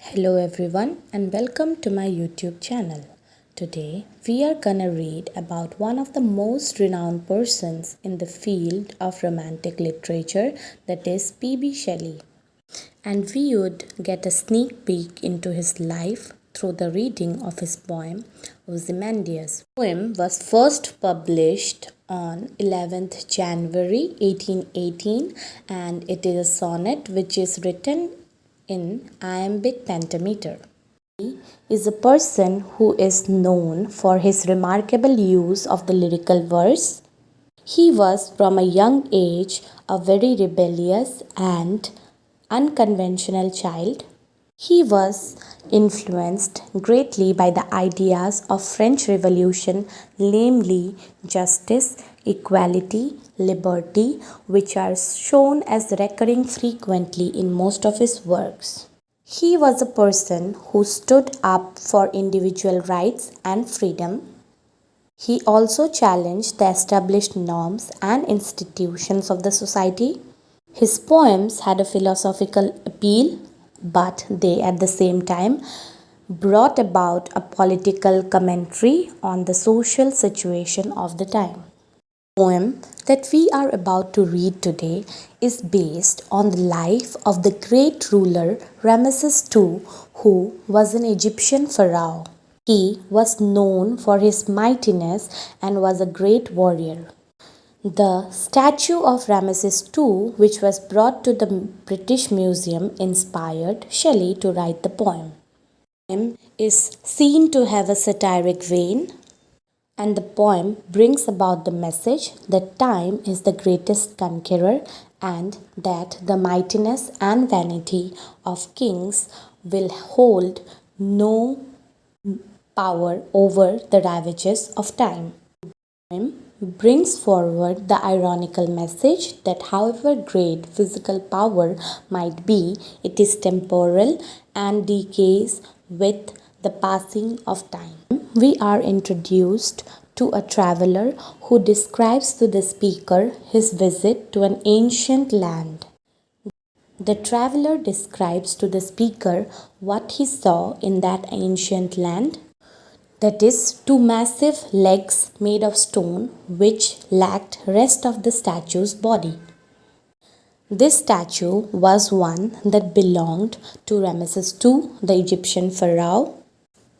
Hello everyone and welcome to my YouTube channel. Today we are gonna read about one of the most renowned persons in the field of romantic literature, that is P.B. Shelley. And we would get a sneak peek into his life through the reading of his poem Ozymandias. The poem was first published on 11th January 1818 and it is a sonnet which is written in iambic pentameter. He is a person who is known for his remarkable use of the lyrical verse. He was from a young age a very rebellious and unconventional child. He was influenced greatly by the ideas of French Revolution, namely justice, equality, liberty, which are shown as recurring frequently in most of his works. He was a person who stood up for individual rights and freedom. He also challenged the established norms and institutions of the society. His poems had a philosophical appeal, but they at the same time brought about a political commentary on the social situation of the time. The poem that we are about to read today is based on the life of the great ruler Ramesses II, who was an Egyptian pharaoh. He was known for his mightiness and was a great warrior. The statue of Ramesses II, which was brought to the British Museum, inspired Shelley to write the poem. The poem is seen to have a satiric vein, and the poem brings about the message that time is the greatest conqueror and that the mightiness and vanity of kings will hold no power over the ravages of time. The poem brings forward the ironical message that however great physical power might be, it is temporal and decays with the passing of time. We are introduced to a traveler who describes to the speaker his visit to an ancient land. The traveler describes to the speaker what he saw in that ancient land, that is, two massive legs made of stone which lacked rest of the statue's body. This statue was one that belonged to Ramesses II, the Egyptian pharaoh,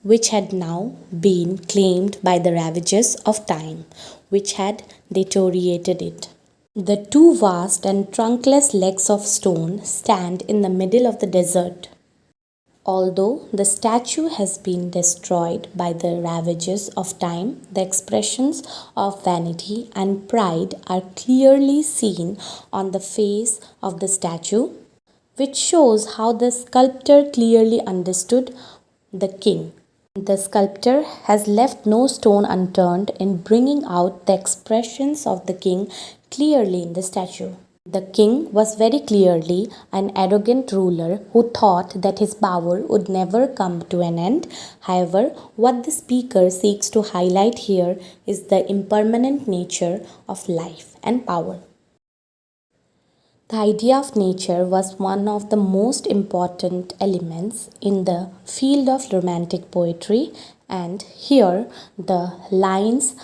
which had now been claimed by the ravages of time, which had deteriorated it. The two vast and trunkless legs of stone stand in the middle of the desert. Although the statue has been destroyed by the ravages of time, the expressions of vanity and pride are clearly seen on the face of the statue, which shows how the sculptor clearly understood the king. The sculptor has left no stone unturned in bringing out the expressions of the king clearly in the statue. The king was very clearly an arrogant ruler who thought that his power would never come to an end. However, what the speaker seeks to highlight here is the impermanent nature of life and power. The idea of nature was one of the most important elements in the field of romantic poetry, and here the lines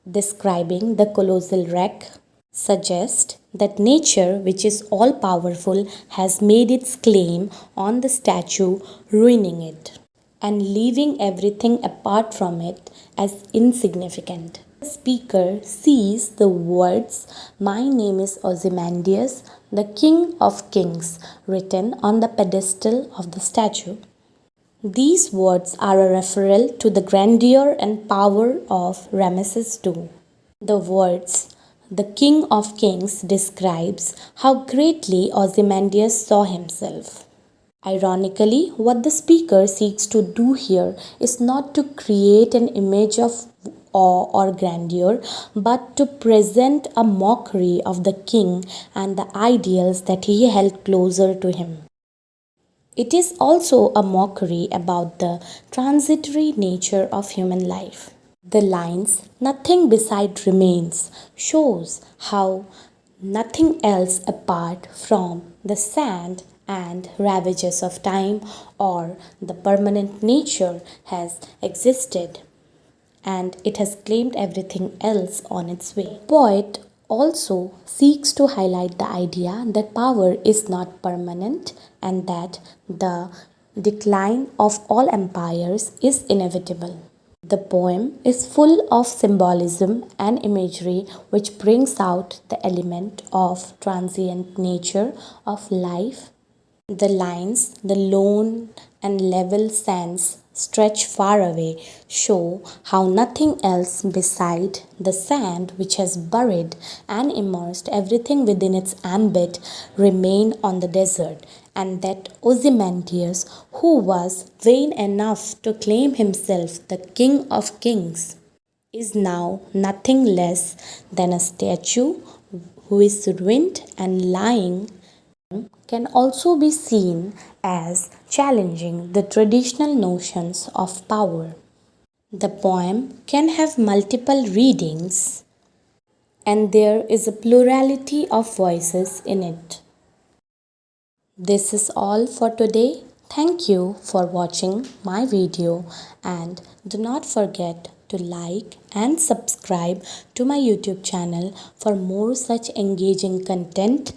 describing the colossal wreck suggest that nature, which is all powerful, has made its claim on the statue, ruining it and leaving everything apart from it as insignificant. The speaker sees the words, "My name is Ozymandias, the King of Kings," written on the pedestal of the statue. These words are a referral to the grandeur and power of Ramesses II. The words, "The King of Kings," describes how greatly Ozymandias saw himself. Ironically, what the speaker seeks to do here is not to create an image of awe or grandeur, but to present a mockery of the king and the ideals that he held closer to him. It is also a mockery about the transitory nature of human life. The lines, "Nothing beside remains," shows how nothing else apart from the sand and ravages of time or the permanent nature has existed and it has claimed everything else on its way. The poet also seeks to highlight the idea that power is not permanent and that the decline of all empires is inevitable. The poem is full of symbolism and imagery which brings out the element of transient nature of life. The lines, the lone and level sands stretch far away, show how nothing else beside the sand which has buried and immersed everything within its ambit remain on the desert, and that Ozymandias, who was vain enough to claim himself the king of kings, is now nothing less than a statue who is ruined and lying can also be seen as challenging the traditional notions of power. The poem can have multiple readings and there is a plurality of voices in it. This is all for today. Thank you for watching my video and do not forget to like and subscribe to my YouTube channel for more such engaging content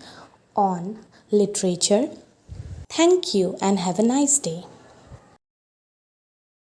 on literature. Thank you and have a nice day.